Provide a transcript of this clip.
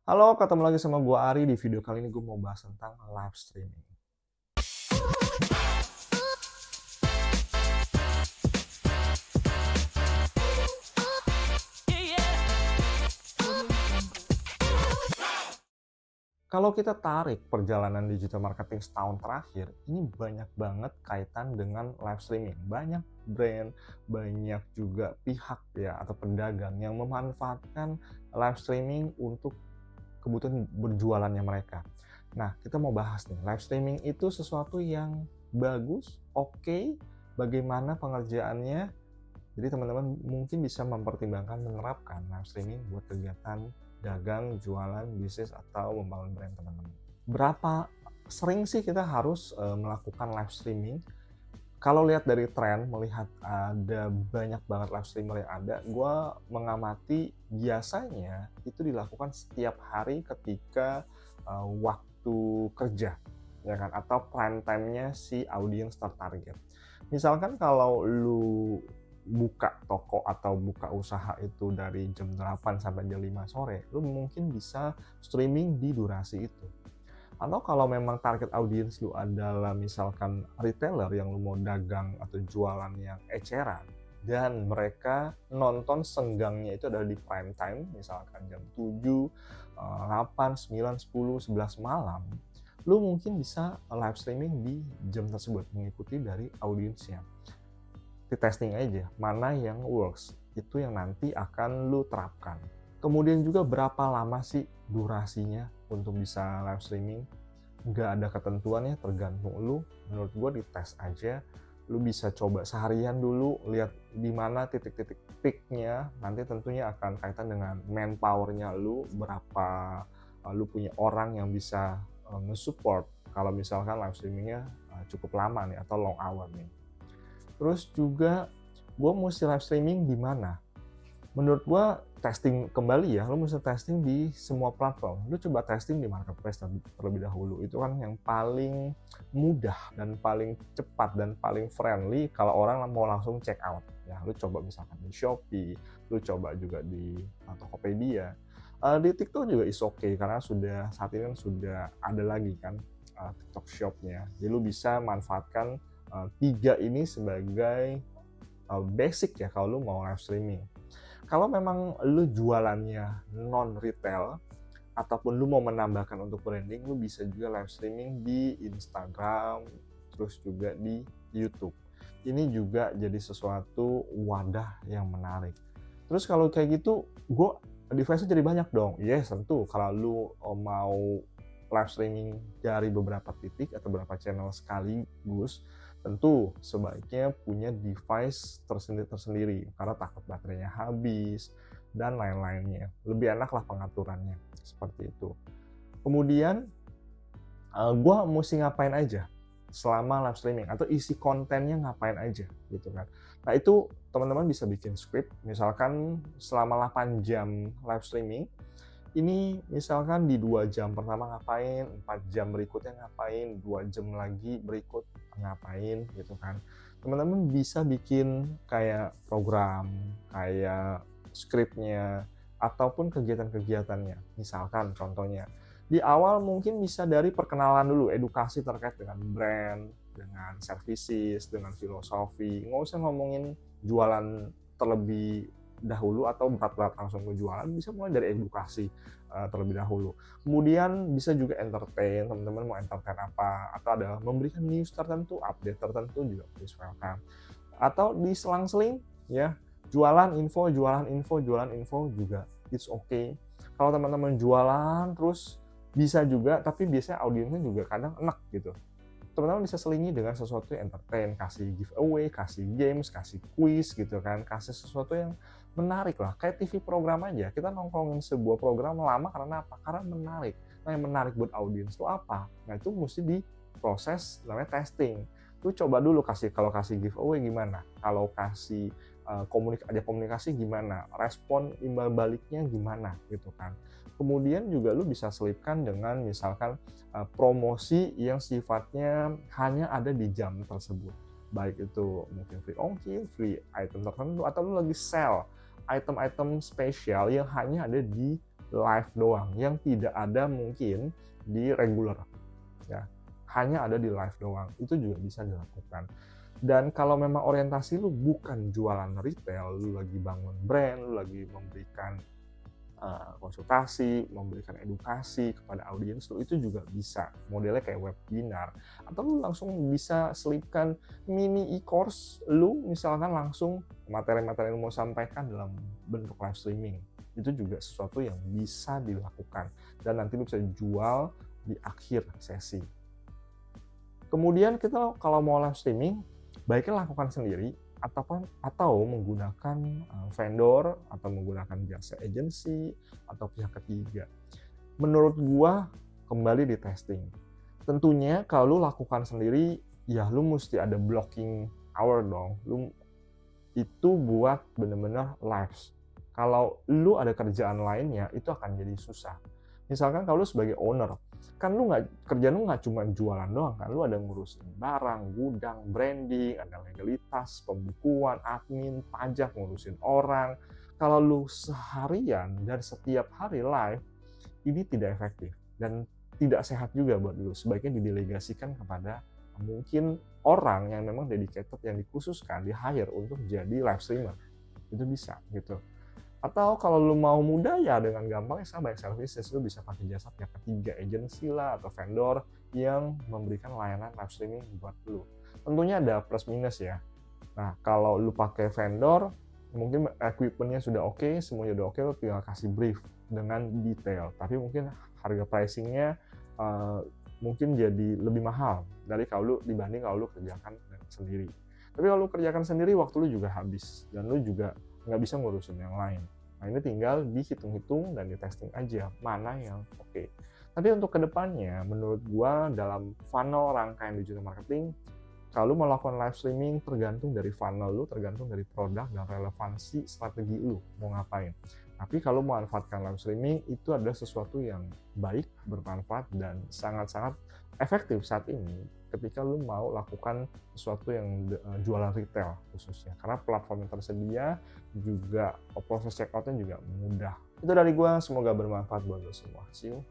Halo, ketemu lagi sama gua Ari. Di video kali ini gue mau bahas tentang live streaming. Kalau kita tarik perjalanan digital marketing setahun terakhir, ini banyak banget kaitan dengan live streaming. Banyak brand, banyak juga pihak ya atau pedagang yang memanfaatkan live streaming untuk kebutuhan berjualannya mereka. Nah, kita mau bahas nih, live streaming itu sesuatu yang bagus, oke, bagaimana pengerjaannya. Jadi teman-teman mungkin bisa mempertimbangkan menerapkan live streaming buat kegiatan dagang, jualan, bisnis, atau membangun brand teman-teman. Berapa sering sih kita harus melakukan live streaming? Kalau lihat dari tren, melihat ada banyak banget live streamer yang ada, gue mengamati biasanya itu dilakukan setiap hari ketika waktu kerja, ya kan? Atau prime time-nya si audiens tertarget. Misalkan kalau lu buka toko atau buka usaha itu dari jam 8 sampai jam 5 sore, lu mungkin bisa streaming di durasi itu. Atau kalau memang target audiens lu adalah misalkan retailer yang lu mau dagang atau jualan yang eceran, dan mereka nonton senggangnya itu adalah di prime time, misalkan jam 7, 8, 9, 10, 11 malam, lu mungkin bisa live streaming di jam tersebut, mengikuti dari audiensnya. Di testing aja, mana yang works, itu yang nanti akan lu terapkan. Kemudian juga berapa lama sih durasinya untuk bisa live streaming? Nggak ada ketentuannya, tergantung lu. Menurut gue dites aja, lu bisa coba seharian dulu, lihat di mana titik-titik peaknya, nanti tentunya akan kaitan dengan manpowernya lu, berapa lu punya orang yang bisa nge-support kalau misalkan live streamingnya cukup lama nih, atau long hour nih. Terus juga gue mesti live streaming di mana? Menurut gue testing kembali ya, lo mesti testing di semua platform. Lo coba testing di marketplace terlebih dahulu. Itu kan yang paling mudah dan paling cepat dan paling friendly kalau orang mau langsung check out. Ya, lo coba misalkan di Shopee, lo coba juga di Tokopedia. Di TikTok juga is okay karena saat ini kan sudah ada lagi kan TikTok Shop-nya. Jadi lo bisa manfaatkan tiga ini sebagai basic ya kalau lu mau live streaming. Kalau memang lu jualannya non retail ataupun lu mau menambahkan untuk branding, lu bisa juga live streaming di Instagram, terus juga di YouTube. Ini juga jadi sesuatu wadah yang menarik. Terus kalau kayak gitu, device-nya jadi banyak dong. Yes, tentu kalau lu mau live streaming dari beberapa titik atau beberapa channel sekaligus, tentu sebaiknya punya device tersendiri karena takut baterainya habis dan lain-lainnya. Lebih enak lah pengaturannya seperti itu. Kemudian gue mesti ngapain aja selama live streaming atau isi kontennya ngapain aja gitu kan. Nah itu teman-teman bisa bikin script, misalkan selama 8 jam live streaming, ini misalkan di 2 jam pertama ngapain, 4 jam berikutnya ngapain, 2 jam lagi berikut ngapain gitu kan. Teman-teman bisa bikin kayak program, kayak skripnya, ataupun kegiatan-kegiatannya. Misalkan contohnya, di awal mungkin bisa dari perkenalan dulu, edukasi terkait dengan brand, dengan services, dengan filosofi. Nggak usah ngomongin jualan terlebih dahulu atau berat-berat langsung ke jualan, bisa mulai dari edukasi terlebih dahulu. Kemudian bisa juga entertain, teman-teman mau entertain apa, atau ada memberikan news tertentu, update tertentu juga please welcome. Atau di selang-seling ya, jualan info juga it's okay. Kalau teman-teman jualan terus bisa juga, tapi biasanya audiensnya juga kadang enak gitu. Teman-teman bisa selingi dengan sesuatu yang entertain, kasih giveaway, kasih games, kasih quiz gitu kan, kasih sesuatu yang menarik lah, kayak TV program aja. Kita nongkrongin sebuah program lama karena apa? Karena menarik. Nah yang menarik buat audiens itu apa? Nah itu mesti diproses, namanya testing. Lu coba dulu kalau kasih giveaway gimana, kalau kasih komunikasi gimana, respon imbal baliknya gimana gitu kan. Kemudian juga lu bisa selipkan dengan misalkan promosi yang sifatnya hanya ada di jam tersebut. Baik itu mungkin free ongkir, free item tertentu, atau lu lagi sell item-item spesial yang hanya ada di live doang, yang tidak ada mungkin di regular ya, hanya ada di live doang. Itu juga bisa dilakukan. Dan kalau memang orientasi lu bukan jualan retail, lu lagi bangun brand, lu lagi memberikan konsultasi, memberikan edukasi kepada audiens lu, itu juga bisa. Modelnya kayak webinar. Atau lu langsung bisa selipkan mini e-course lu, misalkan langsung materi-materi yang mau sampaikan dalam bentuk live streaming. Itu juga sesuatu yang bisa dilakukan. Dan nanti lu bisa jual di akhir sesi. Kemudian kita kalau mau live streaming, baiknya lakukan sendiri atau menggunakan vendor atau menggunakan jasa agency atau pihak ketiga. Menurut gua kembali di testing. Tentunya kalau lu lakukan sendiri, ya lu mesti ada blocking hour dong. Lu itu buat bener-bener live. Kalau lu ada kerjaan lainnya, itu akan jadi susah. Misalkan kalau lu sebagai owner, kan kerjaan lu nggak cuma jualan doang kan, lu ada ngurusin barang, gudang, branding, ada legalitas, pembukuan, admin, pajak, ngurusin orang. Kalau lu seharian dan setiap hari live, ini tidak efektif dan tidak sehat juga buat lu. Sebaiknya didelegasikan kepada mungkin orang yang memang dedicated, yang dikhususkan, di-hire untuk jadi live streamer. Itu bisa gitu. Atau kalau lu mau mudah ya dengan gampang ya banyak services, lu bisa pakai jasa pihak ketiga, agency lah atau vendor yang memberikan layanan live streaming buat lu. Tentunya ada plus minus ya. Nah, kalau lu pakai vendor, mungkin equipment-nya sudah oke, semuanya udah oke, lu tinggal kasih brief dengan detail. Tapi mungkin harga pricing-nya mungkin jadi lebih mahal dibanding kalau lu kerjakan sendiri. Tapi kalau lu kerjakan sendiri, waktu lu juga habis dan lu juga nggak bisa ngurusin yang lain. Nah, ini tinggal dihitung-hitung dan di-testing aja mana yang oke. Tapi untuk kedepannya, menurut gua dalam funnel rangkaian digital marketing, kalau melakukan live streaming tergantung dari funnel lu, tergantung dari produk dan relevansi strategi lu mau ngapain. Tapi kalau memanfaatkan live streaming, itu adalah sesuatu yang baik, bermanfaat, dan sangat-sangat efektif saat ini ketika lu mau lakukan sesuatu yang jualan retail khususnya. Karena platform yang tersedia juga proses checkout-nya juga mudah. Itu dari gua, semoga bermanfaat buat lo semua. See you.